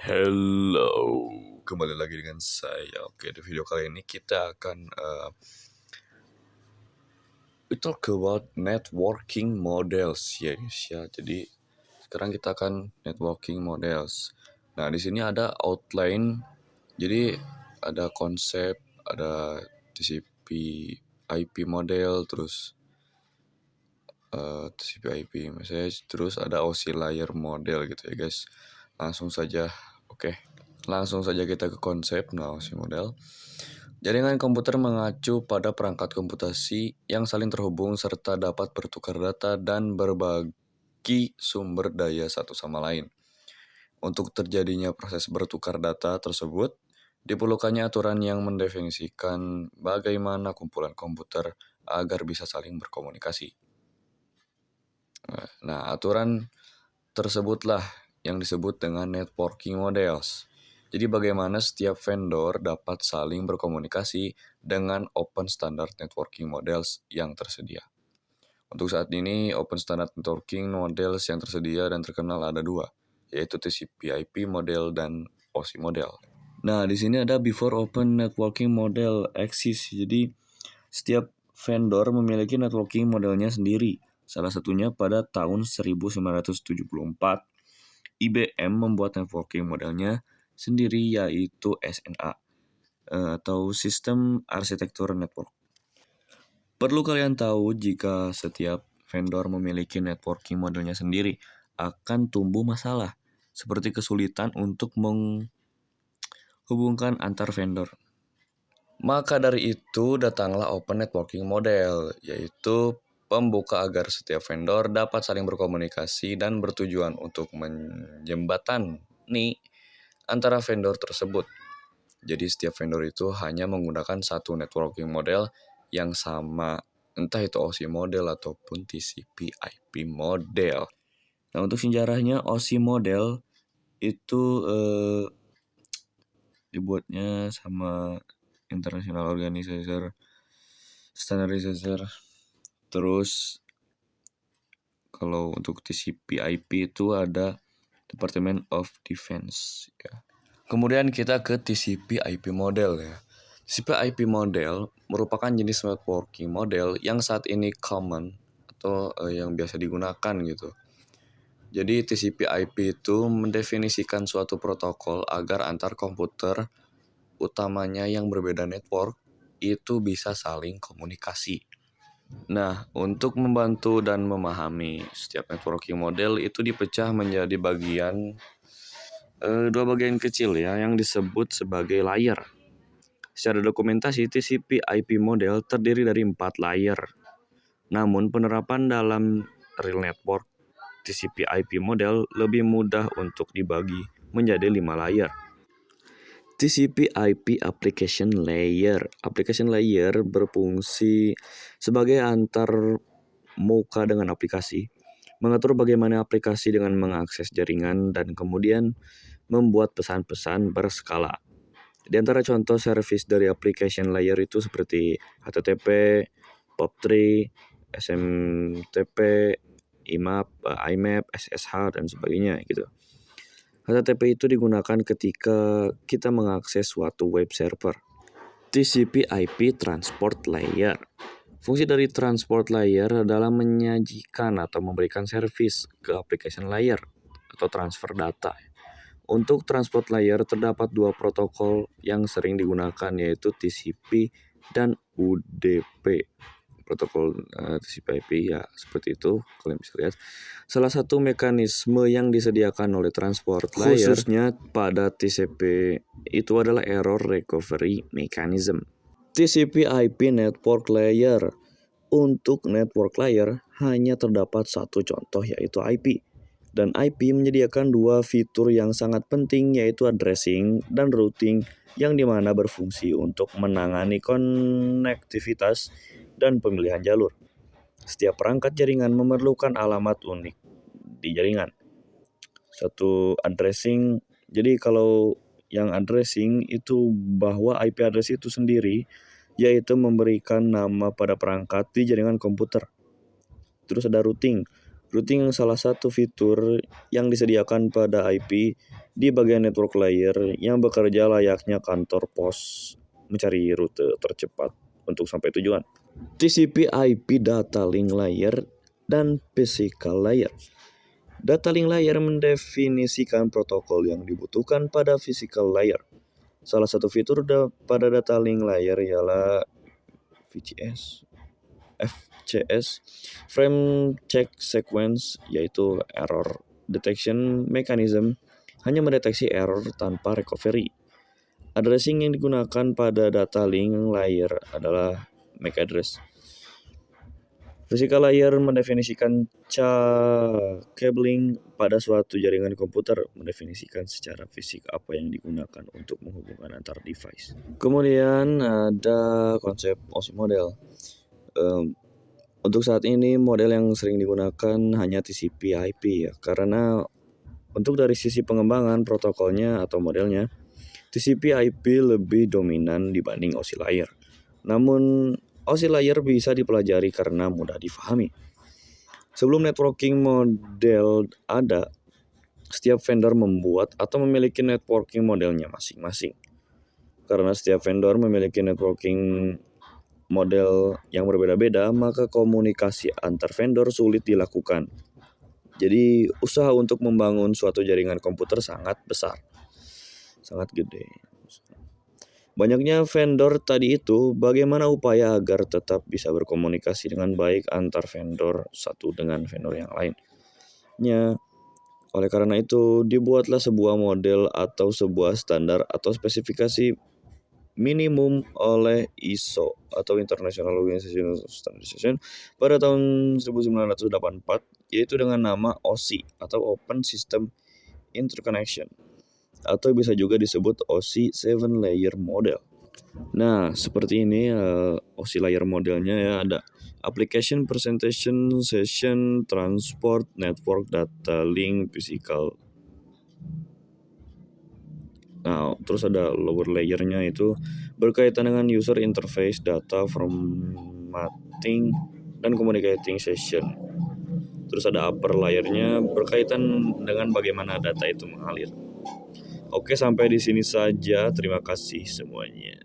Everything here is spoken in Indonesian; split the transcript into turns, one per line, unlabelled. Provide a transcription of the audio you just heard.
Hello, kembali lagi dengan saya. Oke, di video kali ini kita akan we talk about networking models ya guys ya. Jadi sekarang kita akan networking models. Nah, di sini ada outline. Jadi ada konsep, ada TCP IP model, terus TCP IP message, terus ada oscillator model gitu ya guys. Langsung saja. Oke. Langsung saja kita ke konsep OSI model. Jaringan komputer mengacu pada perangkat komputasi yang saling terhubung serta dapat bertukar data dan berbagi sumber daya satu sama lain. Untuk terjadinya proses bertukar data tersebut, diperlukannya aturan yang mendefinisikan bagaimana kumpulan komputer agar bisa saling berkomunikasi. Nah, aturan tersebutlah yang disebut dengan networking models. Jadi bagaimana setiap vendor dapat saling berkomunikasi dengan open standard networking models yang tersedia. Untuk saat ini, open standard networking models yang tersedia dan terkenal ada dua, yaitu TCP/IP model dan OSI model. Nah, di sini ada before open networking model exist. Jadi setiap vendor memiliki networking modelnya sendiri. Salah satunya pada tahun 1974, IBM membuat networking modelnya sendiri yaitu SNA atau Sistem Arsitektur Network. Perlu kalian tahu jika setiap vendor memiliki networking modelnya sendiri akan tumbuh masalah seperti kesulitan untuk menghubungkan antar vendor. Maka dari itu datanglah open networking model, yaitu pembuka agar setiap vendor dapat saling berkomunikasi dan bertujuan untuk menjembatani antara vendor tersebut. Jadi setiap vendor itu hanya menggunakan satu networking model yang sama, entah itu OSI model ataupun TCP/IP model. Nah, untuk sejarahnya OSI model itu dibuatnya sama International Organizer Standardizer. Terus kalau untuk TCP/IP itu ada Department of Defense ya. Kemudian kita ke TCP/IP model ya. TCP/IP model merupakan jenis networking model yang saat ini common atau yang biasa digunakan gitu. Jadi TCP/IP itu mendefinisikan suatu protokol agar antar komputer utamanya yang berbeda network itu bisa saling komunikasi. Nah, untuk membantu dan memahami setiap networking model itu dipecah menjadi dua bagian kecil ya yang disebut sebagai layer. Secara dokumentasi TCP/IP model terdiri dari 4 layer. Namun penerapan dalam real network TCP/IP model lebih mudah untuk dibagi menjadi 5 layer. TCP/IP Application Layer. Application Layer berfungsi sebagai antar muka dengan aplikasi, mengatur bagaimana aplikasi dengan mengakses jaringan dan kemudian membuat pesan-pesan berskala. Di antara contoh service dari application layer itu seperti HTTP, POP3, SMTP, IMAP, SSH dan sebagainya gitu. HTTP itu digunakan ketika kita mengakses suatu web server. TCP/IP Transport Layer. Fungsi dari transport layer adalah menyajikan atau memberikan servis ke application layer atau transfer data. Untuk transport layer terdapat dua protokol yang sering digunakan yaitu TCP dan UDP. Protokol TCP/IP ya seperti itu kalian bisa lihat. Salah satu mekanisme yang disediakan oleh transport layer khususnya pada TCP itu adalah error recovery mechanism. TCP/IP network layer. Untuk network layer hanya terdapat satu contoh yaitu IP. Dan IP menyediakan dua fitur yang sangat penting yaitu addressing dan routing yang dimana berfungsi untuk menangani konektivitas dan pemilihan jalur. Setiap perangkat jaringan memerlukan alamat unik di jaringan. Satu addressing, jadi kalau yang addressing itu bahwa IP address itu sendiri yaitu memberikan nama pada perangkat di jaringan komputer. Terus ada routing. Routing salah satu fitur yang disediakan pada IP di bagian network layer yang bekerja layaknya kantor pos mencari rute tercepat untuk sampai tujuan. TCP/IP data link layer dan physical layer. Data link layer mendefinisikan protokol yang dibutuhkan pada physical layer. Salah satu fitur pada data link layer ialah VCS, FCS, Frame Check Sequence, yaitu Error Detection Mechanism, hanya mendeteksi error tanpa recovery. Addressing yang digunakan pada data link layer adalah MAC address. Physical layer mendefinisikan cabling pada suatu jaringan komputer, mendefinisikan secara fisik apa yang digunakan untuk menghubungkan antar device. Kemudian ada konsep OSI model. Untuk saat ini model yang sering digunakan hanya TCP/IP ya, karena untuk dari sisi pengembangan protokolnya atau modelnya, TCP/IP lebih dominan dibanding OSI layer. Namun OSI layer bisa dipelajari karena mudah difahami. Sebelum networking model ada, setiap vendor membuat atau memiliki networking modelnya masing-masing. Karena setiap vendor memiliki networking model yang berbeda-beda, maka komunikasi antar vendor sulit dilakukan. Jadi usaha untuk membangun suatu jaringan komputer sangat besar, sangat gede. Banyaknya vendor tadi itu, bagaimana upaya agar tetap bisa berkomunikasi dengan baik antar vendor satu dengan vendor yang lainnya. Oleh karena itu, dibuatlah sebuah model atau sebuah standar atau spesifikasi minimum oleh ISO atau International Organization of Standardization pada tahun 1984, yaitu dengan nama OSI atau Open System Interconnection, atau bisa juga disebut OSI 7 Layer Model. Nah, seperti ini OSI layer modelnya ya, ada Application Presentation Session Transport Network Data Link Physical. Nah, terus ada lower layernya itu berkaitan dengan user interface, data formatting, dan communicating session. Terus ada upper layernya berkaitan dengan bagaimana data itu mengalir. Oke, sampai di sini saja. Terima kasih semuanya.